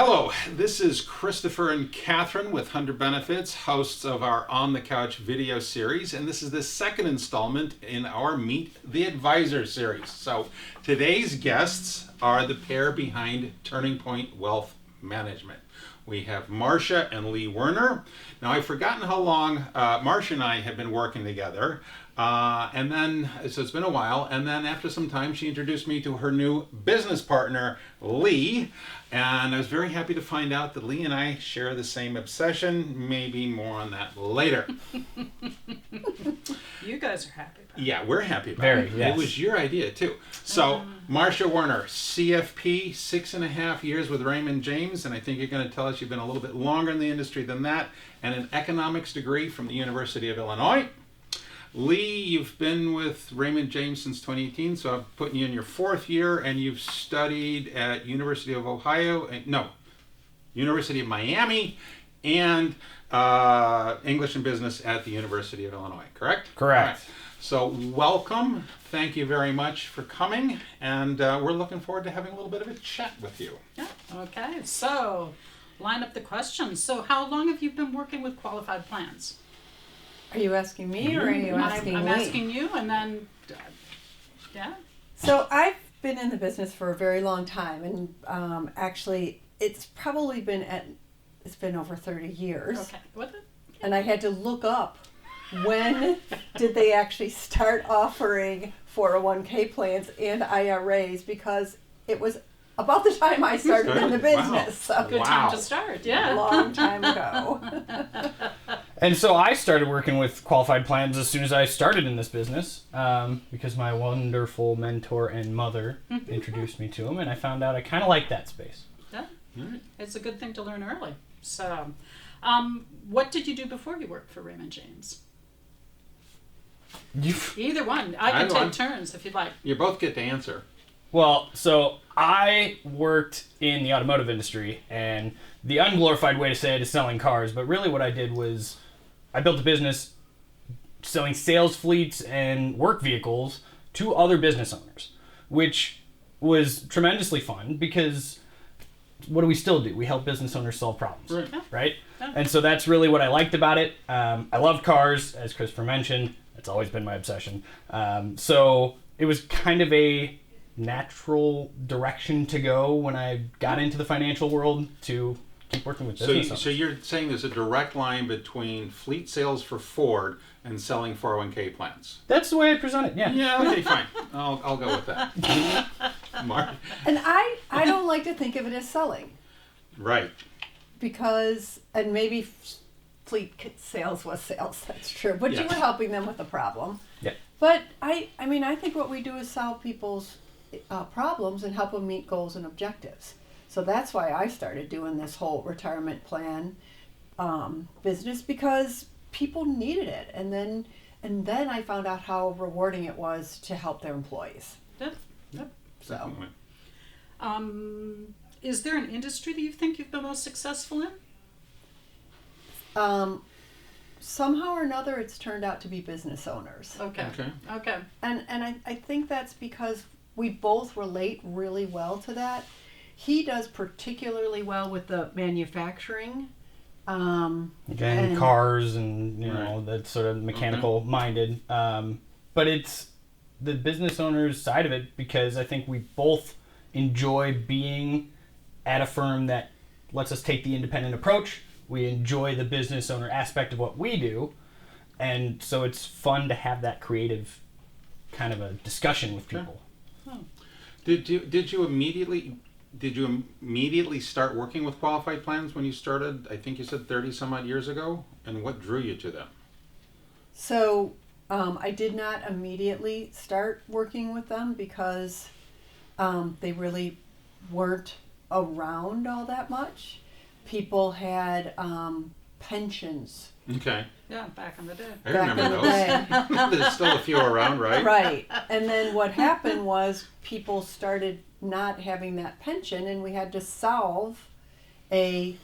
Hello, this is Christopher and Catherine with 100 Benefits, hosts of our On the Couch video series, and this is the second installment in our Meet the Advisor series. So today's guests are the pair behind Turning Point Wealth Management. We have Marsha and Lee Werner. Now, I've forgotten how long Marsha and I have been working together. So it's been a while, and then after some time she introduced me to her new business partner, Lee, and I was very happy to find out that Lee and I share the same obsession. Maybe more on that later. You guys are happy about it. Yeah, we're happy about Very, it. yes. It was your idea too. So, Marsha Werner, CFP, 6.5 years with Raymond James, and I think you're going to tell us you've been a little bit longer in the industry than that, and an economics degree from the University of Illinois. Lee, you've been with Raymond James since 2018, so I'm putting you in your fourth year, and you've studied at University of University of Miami, and English and Business at the University of Illinois, correct? Correct. All right. So welcome. Thank you very much for coming, and we're looking forward to having a little bit of a chat with you. Yeah. Okay. So, line up the questions. So, how long have you been working with qualified plans? Are you asking me or are you asking I'm me? asking you, and then, yeah. So I've been in the business for a very long time, and actually, it's probably been over 30 years. Okay. What? And I had to look up when did they actually start offering 401k plans and IRAs, because it was about the time I started in the business. Wow. So Good time to start. Yeah. a long time ago. And so I started working with qualified plans as soon as I started in this business, because my wonderful mentor and mother introduced me to them, and I found out I kind of like that space. Yeah. Right. It's a good thing to learn early. So, what did you do before you worked for Raymond James? Either one. I can take turns if you'd like. You both get to answer. Well, so I worked in the automotive industry, and the unglorified way to say it is selling cars, but really what I did was I built a business selling sales fleets and work vehicles to other business owners, which was tremendously fun because what do we still do? We help business owners solve problems, right? Yeah. And so that's really what I liked about it. I love cars, as Christopher mentioned. It's always been my obsession. So it was kind of a natural direction to go when I got into the financial world to keep working with business owners. So you're saying there's a direct line between fleet sales for Ford and selling 401k plans? That's the way I present it, yeah. Yeah, okay, fine. I'll go with that. Mark? And I don't like to think of it as selling, Right. because, and maybe fleet sales was sales, that's true, but you Yes. were helping them with a problem. Yeah. But I mean, I think what we do is solve people's problems and help them meet goals and objectives. So that's why I started doing this whole retirement plan business, because people needed it, and then I found out how rewarding it was to help their employees. Yep. Yep. So Definitely. Is there an industry that you think you've been most successful in? somehow or another, it's turned out to be business owners. Okay. Okay. Okay. And I think that's because we both relate really well to that. He does particularly well with the manufacturing. Again, and- cars and, you know, that sort of mechanical minded. But it's the business owner's side of it, because I think we both enjoy being at a firm that lets us take the independent approach. We enjoy the business owner aspect of what we do. And so it's fun to have that creative kind of a discussion with people. Oh. Did you immediately start working with qualified plans when you started? I think you said 30 some odd years ago. And what drew you to them? So I did not immediately start working with them because they really weren't around all that much. People had pensions. Okay. Yeah, back in the day. I Back remember in the day. those. There's still a few around, right? Right. And then what happened was people started not having that pension, and we had to solve a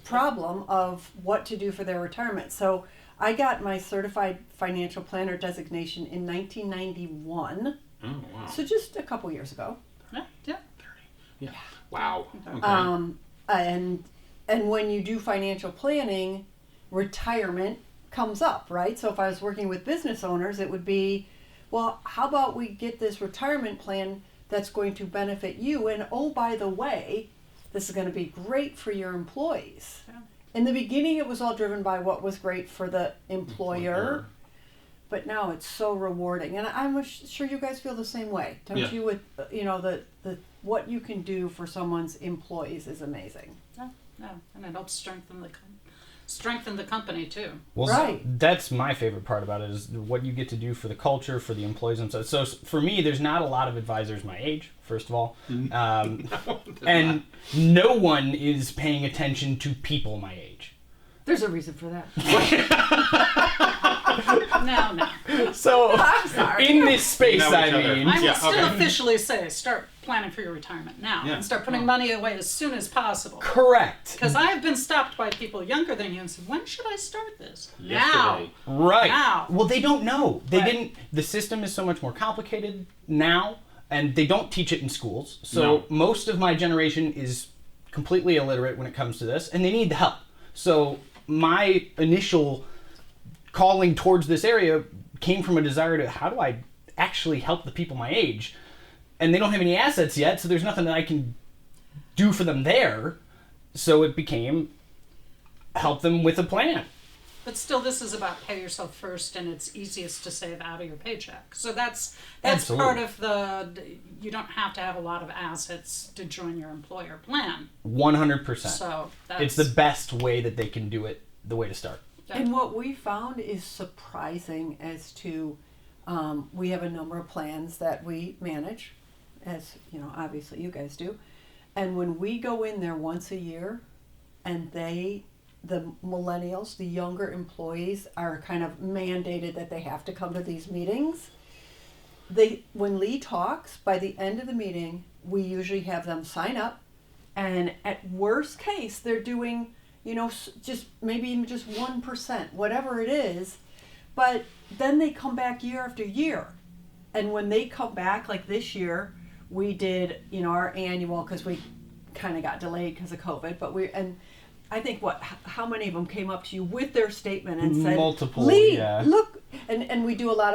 problem of what to do for their retirement. So I got my certified financial planner designation in 1991. Oh, wow. So just a couple years ago. Yeah. Yeah. Yeah. Wow. Okay. Okay. and when you do financial planning, retirement comes up, right? So if I was working with business owners, it would be, well, how about we get this retirement plan that's going to benefit you, and oh, by the way, this is going to be great for your employees. Yeah. In the beginning, it was all driven by what was great for the employer, but now it's so rewarding, and I'm sure you guys feel the same way, don't Yeah. you? With the what you can do for someone's employees is amazing. Yeah, and it helps strengthen the company too. Well, Right. that's my favorite part about it is what you get to do for the culture, for the employees and so. So for me, there's not a lot of advisors my age, first of all, and no one is paying attention to people my age. There's a reason for that. No. So I'm sorry. in this space, Know each I other. mean, I will Yeah, still okay. officially say start planning for your retirement now Yeah. and start putting money away as soon as possible. correct. Because I have been stopped by people younger than you and said, when should I start this? Yesterday. Right. Now. Well, they don't know. They Right. didn't. The system is so much more complicated now, and they don't teach it in schools. So No. most of my generation is completely illiterate when it comes to this, and they need the help. So my initial calling towards this area came from a desire to how do I actually help the people my age, and they don't have any assets yet, so there's nothing that I can do for them there. So it became help them with a plan. But still, this is about pay yourself first, and it's easiest to save out of your paycheck. So that's Absolutely. part of you don't have to have a lot of assets to join your employer plan. 100%. So that's It's the best way that they can do it, the way to start. And what we found is surprising as to, we have a number of plans that we manage, as you know, obviously you guys do. And when we go in there once a year, and the millennials, the younger employees, are kind of mandated that they have to come to these meetings. When Lee talks, by the end of the meeting, we usually have them sign up, and at worst case, they're doing, just maybe even just 1%, whatever it is. But then they come back year after year. And when they come back, like this year, we did, our annual, because we kind of got delayed because of COVID, and I think how many of them came up to you with their statement and said, Multiple, Lee, yeah. look, and we do a lot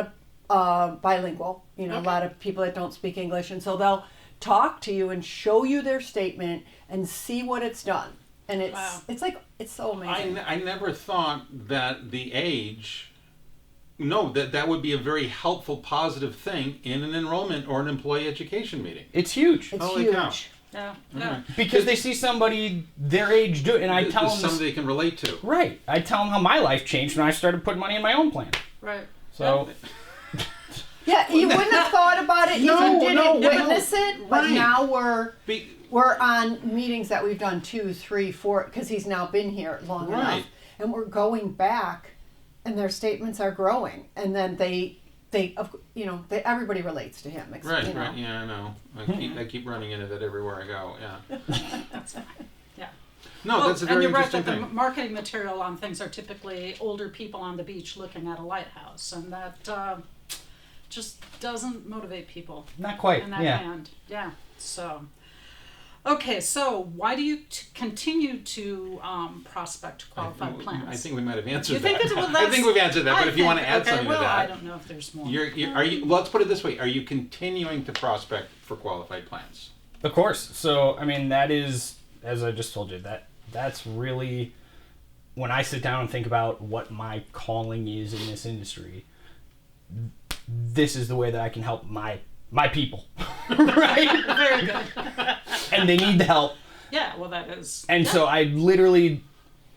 of bilingual, a lot of people that don't speak English, and so they'll talk to you and show you their statement and see what it's done. And it's so amazing. I never thought that the age, that would be a very helpful, positive thing in an enrollment or an employee education meeting. It's huge. It's Holy huge. cow. Yeah. Because they see somebody their age do it, and I tell them something they can relate to. right. I tell them how my life changed when I started putting money in my own plan. Right. So Yeah, you wouldn't have thought about it if No, you didn't no, witness it, but right. now we're Be- on meetings that we've done 2, 3, 4, because he's now been here long Right. enough, and we're going back, and their statements are growing, and then everybody relates to him. Right, right, yeah, I know. I keep running into that everywhere I go, yeah. That's fine. Yeah. No, that's a and very you're right interesting that the thing. marketing material on things are typically older people on the beach looking at a lighthouse, and that just doesn't motivate people not quite. in that Yeah. band. Yeah. So, okay. So why do you continue to prospect qualified plans? I think we might have answered You that. think well, I think we've answered that, but if you want to add okay, something well, to that. I don't know if there's more. Let's put it this way. Are you continuing to prospect for qualified plans? Of course. So I mean, that is, as I just told you, that's really when I sit down and think about what my calling is in this industry. This is the way that I can help my people, right? Very good. And they need the help. Yeah. Well, that is. And yeah. so I literally,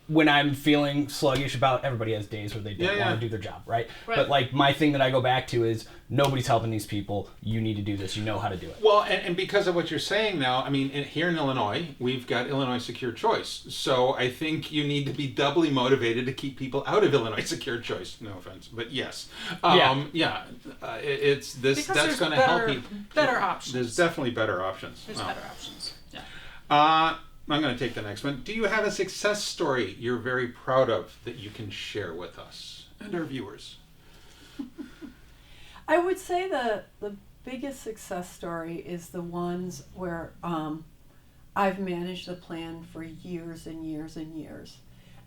when I'm feeling sluggish about, everybody has days where they don't want to do their job, right? Right. But like my thing that I go back to is nobody's helping these people. You need to do this. You know how to do it. Well, and because of what you're saying now, I mean, here in Illinois, we've got Illinois Secure Choice. So I think you need to be doubly motivated to keep people out of Illinois Secure Choice. No offense, but yes. It's this. Because that's there's going to help better- you. better options. There's definitely better options. There's Wow. better options. Yeah. I'm going to take the next one. Do you have a success story you're very proud of that you can share with us and our viewers? I would say the biggest success story is the ones where I've managed the plan for years and years and years,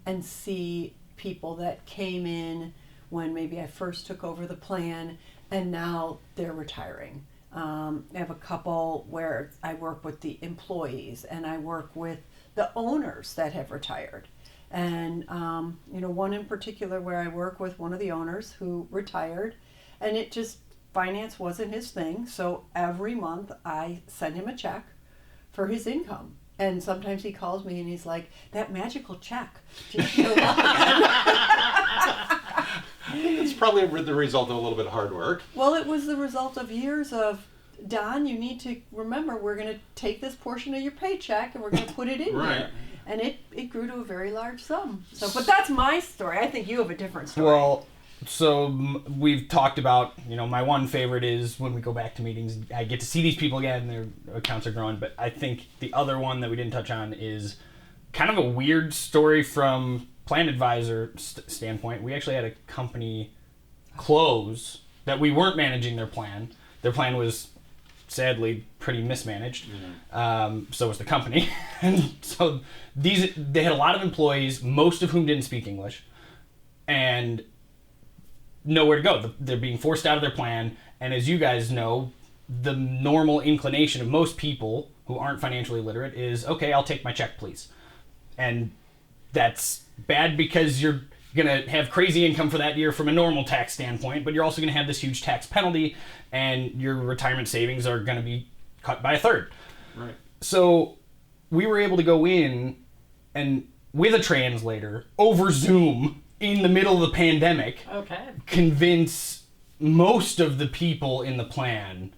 and see people that came in when maybe I first took over the plan, and now they're retiring. I have a couple where I work with the employees, and I work with the owners that have retired. And one in particular where I work with one of the owners who retired, and it just, finance wasn't his thing, so every month I send him a check for his income. And sometimes he calls me and he's like, that magical check just showed up. It's probably the result of a little bit of hard work. Well, it was the result of years of, Don, you need to remember, we're going to take this portion of your paycheck and we're going to put it in Right. here. And it grew to a very large sum. So, but that's my story. I think you have a different story. Well, so we've talked about, my one favorite is when we go back to meetings, I get to see these people again, their accounts are growing. But I think the other one that we didn't touch on is kind of a weird story from plan advisor standpoint. We actually had a company close that we weren't managing their plan. Their plan was sadly pretty mismanaged. So was the company. And so they had a lot of employees, most of whom didn't speak English, and nowhere to go. They're being forced out of their plan. And as you guys know, the normal inclination of most people who aren't financially literate is, okay, I'll take my check, please. And that's bad because you're going to have crazy income for that year from a normal tax standpoint, but you're also going to have this huge tax penalty, and your retirement savings are going to be cut by a third. Right. So we were able to go in and, with a translator, over Zoom in the middle of the pandemic, convince most of the people in the plan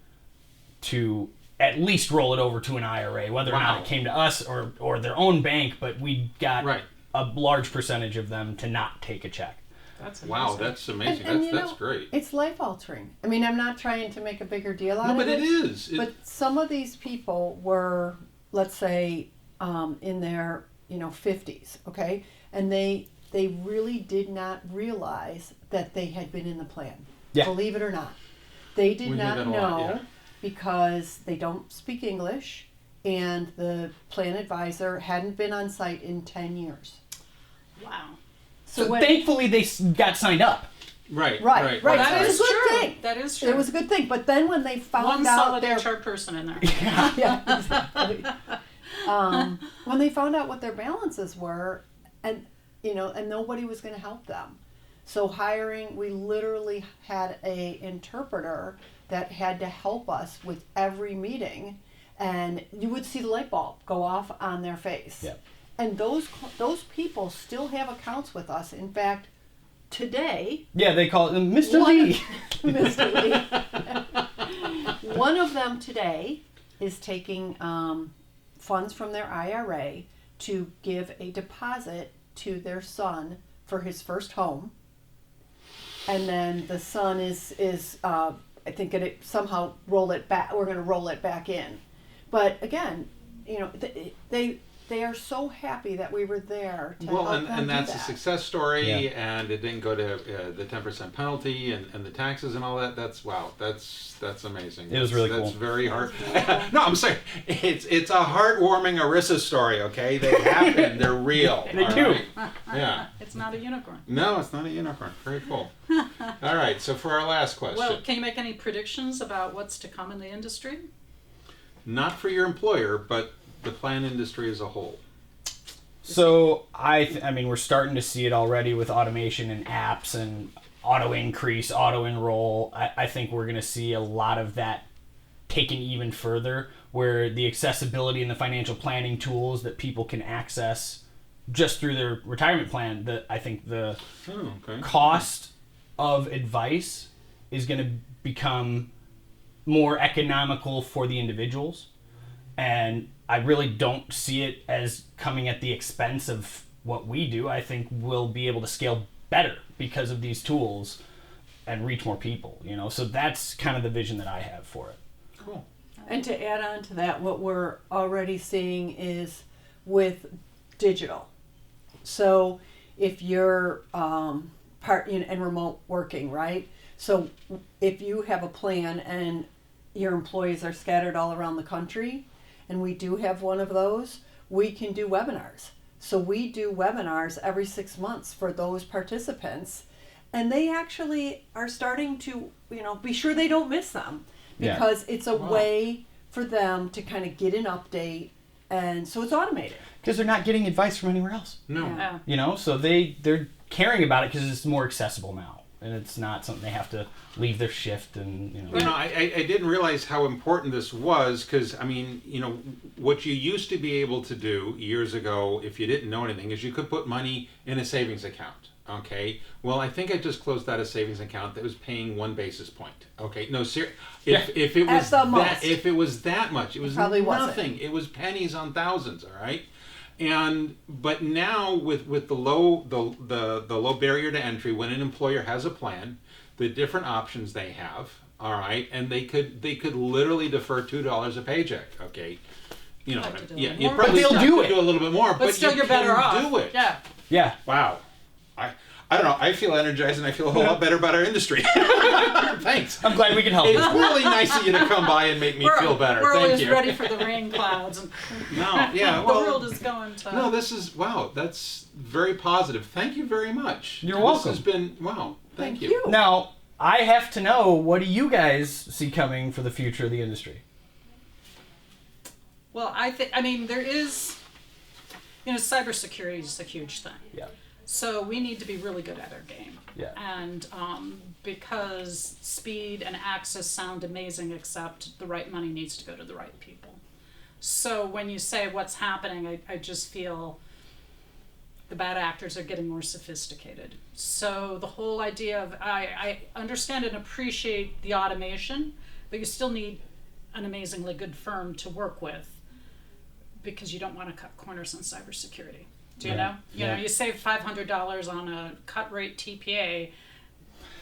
to at least roll it over to an IRA, whether or not it came to us or their own bank, but we got a large percentage of them to not take a check. That's amazing. Wow, that's amazing. And that's great. It's life altering. I mean, I'm not trying to make a bigger deal out of it. No, but it is. But some of these people were, let's say, in their 50s, okay, and they really did not realize that they had been in the plan. Yeah. Believe it or not, they did not that a know lot, because they don't speak English, and the plan advisor hadn't been on site in 10 years. Wow. So thankfully they got signed up. Right. That is a good true. thing. That is true. It was a good thing. But then when they found One out solid their HR person in there. yeah, exactly. When they found out what their balances were, and nobody was going to help them, so we literally had a interpreter that had to help us with every meeting, and you would see the light bulb go off on their face. Yep. And those people still have accounts with us. In fact, today. Yeah, they call it Mr. Lee. Mr. Lee. One of them today is taking funds from their IRA to give a deposit to their son for his first home, and then the son is I think it somehow roll it back. We're going to roll it back in, but again, they are so happy that we were there to help them and that's do that. a success story, and it didn't go to the 10% penalty and the taxes and all that. That's amazing. It was really cool. That's very hard. No, I'm saying it's a heartwarming ERISA story. Okay, they happen. They're real. They do. Right? Yeah. It's not a unicorn. No, it's not a unicorn. Very cool. All right. So for our last question. Well, can you make any predictions about what's to come in the industry? Not for your employer, but the plan industry as a whole. So I mean, we're starting to see it already with automation and apps and auto increase, auto enroll. I think we're going to see a lot of that taken even further, where the accessibility and the financial planning tools that people can access just through their retirement plan, I think the cost of advice is going to become more economical for the individuals. And I really don't see it as coming at the expense of what we do. I think we'll be able to scale better because of these tools and reach more people, So that's kind of the vision that I have for it. Cool. And to add on to that, what we're already seeing is with digital. So if you're and remote working, right? So if you have a plan and your employees are scattered all around the country, and we do have one of those, we can do webinars. So we do webinars every 6 months for those participants, and they actually are starting to, be sure they don't miss them, because it's a way for them to kind of get an update, and so it's automated. Because they're not getting advice from anywhere else. No. Yeah. So they're caring about it because it's more accessible now, and it's not something they have to leave their shift and. I didn't realize how important this was, because what you used to be able to do years ago, if you didn't know anything, is you could put money in a savings account. Okay. Well, I think I just closed out a savings account that was paying 1 basis point. Okay. No, if it was if it was that much, it was probably nothing. It was pennies on thousands. All right. But now with the low barrier to entry, when an employer has a plan, the different options they have. All right, and they could literally defer $2 a paycheck. Okay. You probably but they'll do it. Do a little bit more, but still you you're better off. Do it. Yeah. Yeah. Wow. I don't know. I feel energized and I feel a whole lot better about our industry. Thanks. I'm glad we can help. It's really nice of you to come by and make me feel better. We're Thank always you. ready for the rain clouds. And the world is going to. No, that's very positive. Thank you very much. You're welcome. This has been, thank you. Now, I have to know, what do you guys see coming for the future of the industry? Well, there is, cybersecurity is a huge thing. Yeah. So we need to be really good at our game. Yeah. And because speed and access sound amazing, except the right money needs to go to the right people. So when you say what's happening, I just feel the bad actors are getting more sophisticated. So the whole idea of, I understand and appreciate the automation, but you still need an amazingly good firm to work with, because you don't want to cut corners on cybersecurity. Do you know? You save $500 on a cut rate TPA,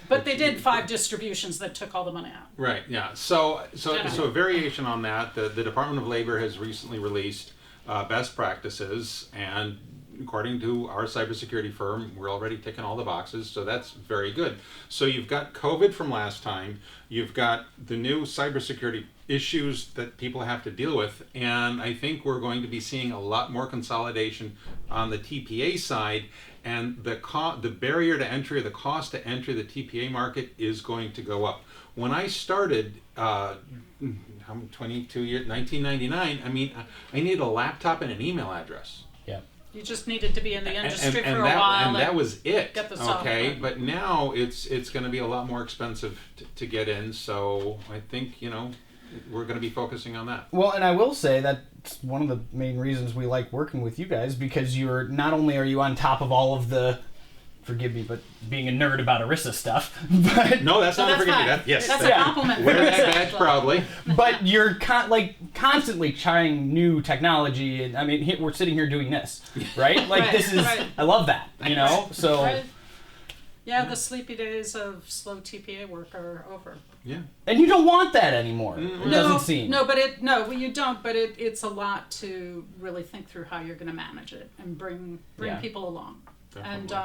but they did 5 distributions that took all the money out. Right. Yeah. So a variation on that. The Department of Labor has recently released best practices, and according to our cybersecurity firm, we're already ticking all the boxes. So that's very good. So you've got COVID from last time. You've got the new cybersecurity issues that people have to deal with, and I think we're going to be seeing a lot more consolidation on the TPA side, and the barrier to entry, the cost to enter the TPA market is going to go up. When I started, 22 years, 1999, I needed a laptop and an email address. Yeah. You just needed to be in the industry and for a that, while. And that was it. Get the software. Okay, but now it's going to be a lot more expensive to get in, so I think, we're going to be focusing on that. Well, and I will say that's one of the main reasons we like working with you guys, because you're not only are you on top of all of the, forgive me, but being a nerd about ERISA stuff, but no, that's not a forgive me. That's a compliment. Wear that badge proudly. But you're constantly trying new technology, and we're sitting here doing this, right? This is I love that, So. Right. Yeah, the sleepy days of slow TPA work are over. Yeah. And you don't want that anymore. It doesn't seem. No, you don't. But it's a lot to really think through how you're going to manage it and bring people along. Definitely.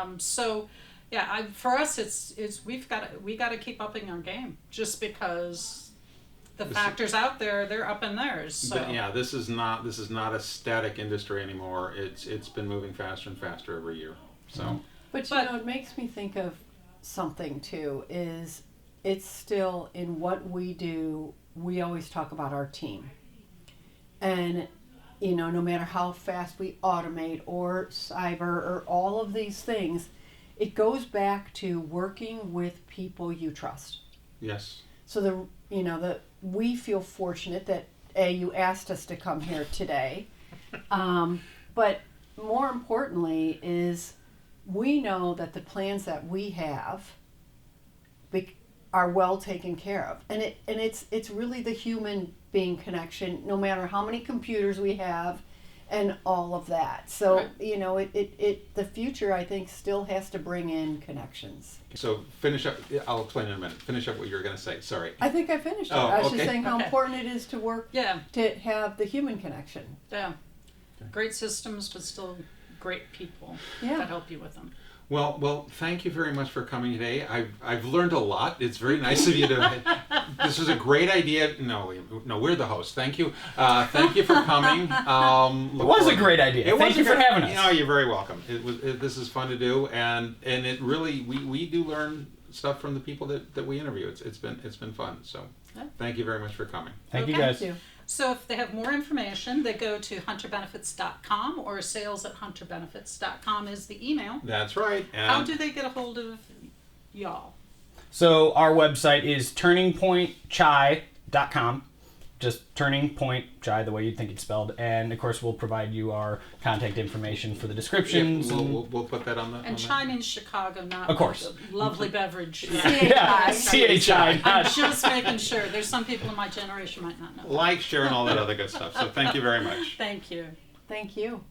And for us, it's we got to keep upping our game, just because the factors out there, they're up in theirs. So. This is not a static industry anymore. It's been moving faster and faster every year. So. But it makes me think of something too, is it's still in what we do, we always talk about our team. And, no matter how fast we automate or cyber or all of these things, it goes back to working with people you trust. Yes. So we feel fortunate that you asked us to come here today. But more importantly is, we know that the plans that we have are well taken care of, and it's really the human being connection, no matter how many computers we have, and all of that. So the future, I think, still has to bring in connections. So finish up. I'll explain in a minute. Finish up what you were going to say. Sorry. I think I finished it. I was just saying how important it is to work to have the human connection. Yeah. Great systems, but still great people Yeah. that help you with them. Well, thank you very much for coming today. I've learned a lot. It's very nice of you to. This was a great idea. No, we're the host. Thank you. Thank you for coming. It was a great idea. Thank you for having us. No, you're very welcome. This is fun to do, and it really we do learn stuff from the people that we interview. It's been fun. So, thank you very much for coming. Thank you guys. Thank you. So if they have more information, they go to hunterbenefits.com or sales@hunterbenefits.com is the email. That's right. And How do they get a hold of y'all? So our website is turningpointchai.com. Just Turning Point Chai, the way you'd think it's spelled. And of course, we'll provide you our contact information for the descriptions. Yeah, we'll put that on the. And chai means Chicago, not Of course. like a lovely beverage. Yeah, CHI. I'm just making sure. There's some people in my generation might not know. Like, share, and all that other good stuff. So thank you very much. Thank you. Thank you.